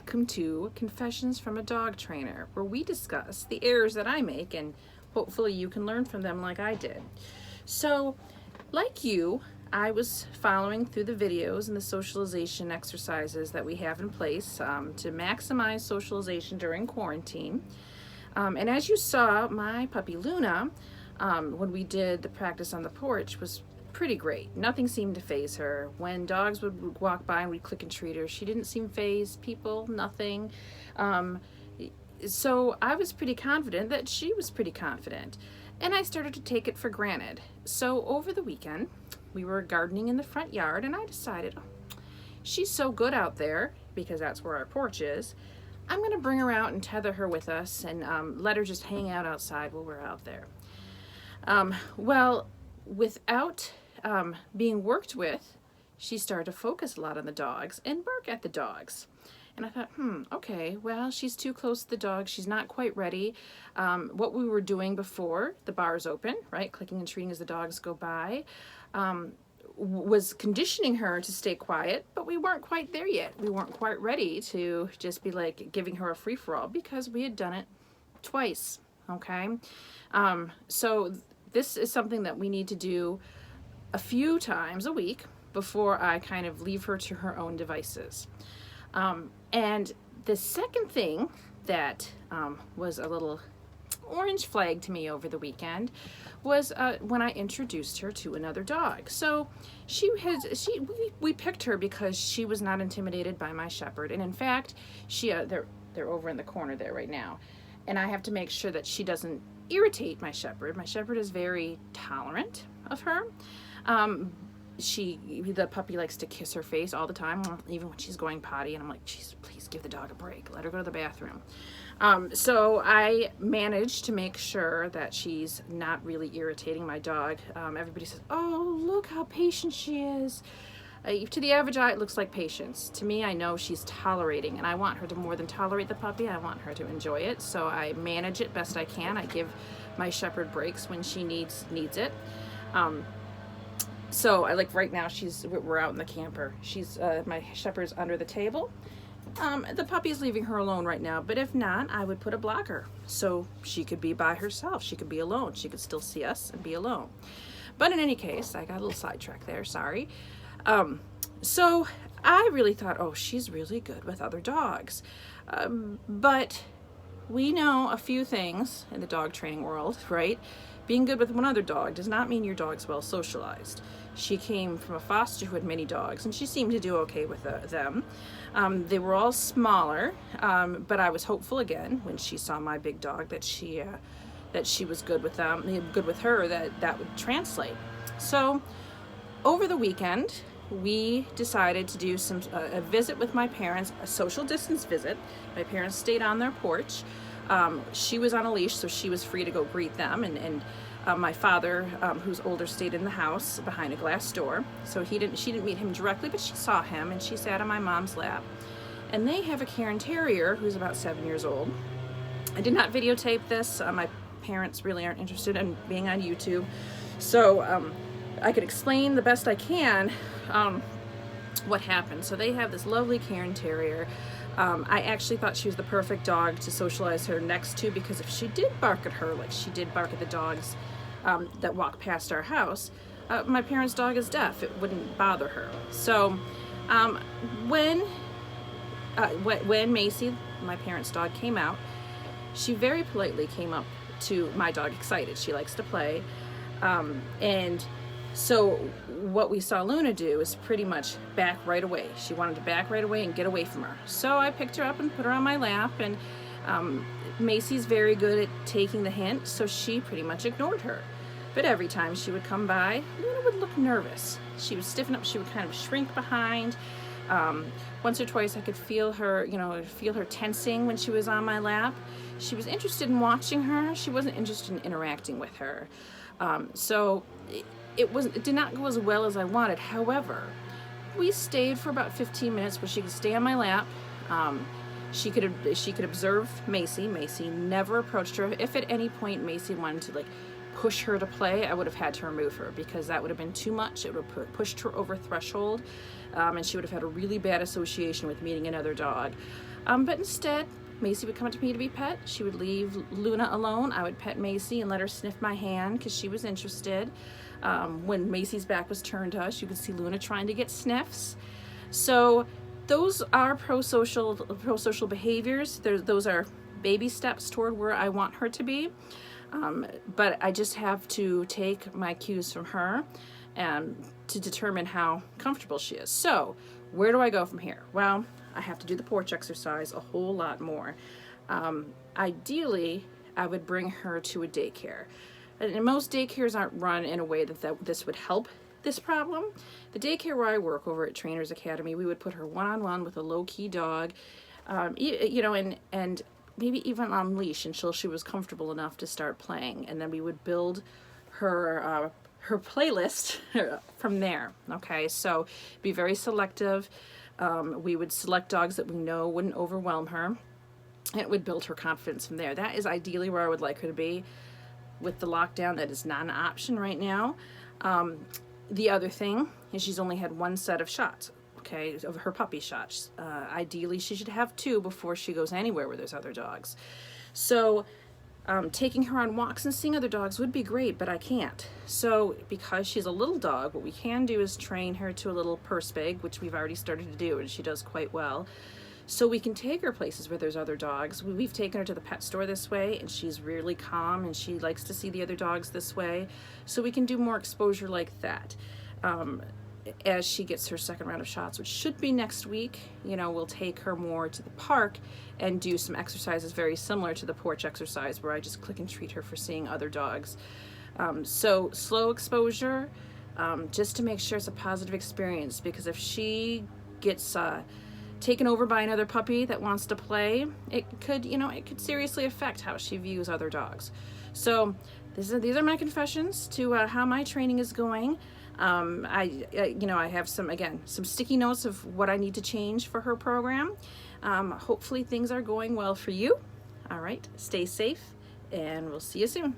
welcome to Confessions from a Dog Trainer, where we discuss the errors that I make and hopefully you can learn from them like I did. So, like you, I was following through the videos and the socialization exercises that we have in place to maximize socialization during quarantine. And as you saw, my puppy Luna, when we did the practice on the porch, was pretty great. Nothing seemed to faze her. When dogs would walk by and we'd click and treat her, she didn't seem fazed. People, nothing. So I was pretty confident that she was pretty confident. And I started to take it for granted. So over the weekend, we were gardening in the front yard, and I decided, oh, she's so good out there, because that's where our porch is. I'm going to bring her out and tether her with us and let her just hang out outside while we're out there. Well, without being worked with, she started to focus a lot on the dogs and bark at the dogs. And I thought, okay, well, she's too close to the dog. She's not quite ready. What we were doing before the bar's open, right, clicking and treating as the dogs go by, was conditioning her to stay quiet, but we weren't quite there yet. We weren't quite ready to just be like giving her a free-for-all because we had done it twice, okay? So this is something that we need to do a few times a week before I kind of leave her to her own devices. And the second thing that was a little orange flag to me over the weekend was when I introduced her to another dog. So we picked her because she was not intimidated by my shepherd, and in fact, they're over in the corner there right now, and I have to make sure that she doesn't irritate my shepherd. My shepherd is very tolerant of her. The puppy likes to kiss her face all the time, even when she's going potty, and I'm like, geez, please give the dog a break. Let her go to the bathroom. So I managed to make sure that she's not really irritating my dog. Everybody says, oh, look how patient she is. To the average eye, it looks like patience. To me, I know she's tolerating, and I want her to more than tolerate the puppy. I want her to enjoy it, so I manage it best I can. I give my shepherd breaks when she needs it. So I like right now we're out in the camper. My shepherd's under the table. The puppy's leaving her alone right now, but if not, I would put a blocker so she could be by herself. She could be alone. She could still see us and be alone. But in any case, I got a little sidetracked there, sorry. So I really thought, oh, she's really good with other dogs. But we know a few things in the dog training world, right? Being good with one other dog does not mean your dog's well socialized. She came from a foster who had many dogs, and she seemed to do okay with them. They were all smaller, but I was hopeful again when she saw my big dog that she was good with them, good with her, that would translate. So over the weekend, we decided to do a visit with my parents, a social distance visit. My parents stayed on their porch. She was on a leash, so she was free to go greet them, and my father, who's older, stayed in the house behind a glass door. So she didn't meet him directly, but she saw him, and she sat on my mom's lap. And they have a Cairn Terrier who's about 7 years old. I did not videotape this. My parents really aren't interested in being on YouTube, so I could explain the best I can what happened. So they have this lovely Cairn Terrier. I actually thought she was the perfect dog to socialize her next to, because if she did bark at her like she did bark at the dogs that walk past our house, my parents' dog is deaf. It wouldn't bother her. So when Macy, my parents' dog, came out, she very politely came up to my dog, excited. She likes to play. And so what we saw Luna do is pretty much back right away. She wanted to back right away and get away from her. So I picked her up and put her on my lap, and Macy's very good at taking the hint, so she pretty much ignored her. But every time she would come by, Luna would look nervous. She would stiffen up, she would kind of shrink behind. Once or twice I could feel her tensing when she was on my lap. She was interested in watching her. She wasn't interested in interacting with her. So it did not go as well as I wanted. However, we stayed for about 15 minutes where she could stay on my lap. She could observe Macy. Macy never approached her. If at any point Macy wanted to push her to play, I would have had to remove her, because that would have been too much. It would have pushed her over threshold, and she would have had a really bad association with meeting another dog. But instead, Macy would come up to me to be pet. She would leave Luna alone. I would pet Macy and let her sniff my hand because she was interested. When Macy's back was turned to us, you could see Luna trying to get sniffs. So those are pro-social behaviors. Those are baby steps toward where I want her to be. But I just have to take my cues from her to determine how comfortable she is. So where do I go from here? Well, I have to do the porch exercise a whole lot more. Ideally, I would bring her to a daycare. And most daycares aren't run in a way that this would help this problem. The daycare where I work over at Trainers Academy, we would put her one-on-one with a low-key dog, you know, and maybe even on leash until she was comfortable enough to start playing. And then we would build her playlist from there. Okay, so be very selective. We would select dogs that we know wouldn't overwhelm her, and it would build her confidence from there. That is ideally where I would like her to be. With the lockdown, that is not an option right now. The other thing is she's only had one set of shots, okay, of her puppy shots. Ideally, she should have 2 before she goes anywhere where there's other dogs. So taking her on walks and seeing other dogs would be great, but I can't. So because she's a little dog, what we can do is train her to a little purse bag, which we've already started to do, and she does quite well. So we can take her places where there's other dogs. We've taken her to the pet store this way, and she's really calm, and she likes to see the other dogs this way. So we can do more exposure like that. As she gets her second round of shots, which should be next week, you know, we'll take her more to the park and do some exercises very similar to the porch exercise where I just click and treat her for seeing other dogs. So slow exposure, just to make sure it's a positive experience, because if she gets taken over by another puppy that wants to play, it could, you know, it could seriously affect how she views other dogs. So these are my confessions to how my training is going. You know, I have some sticky notes of what I need to change for her program. Hopefully things are going well for you. All right, stay safe, and we'll see you soon.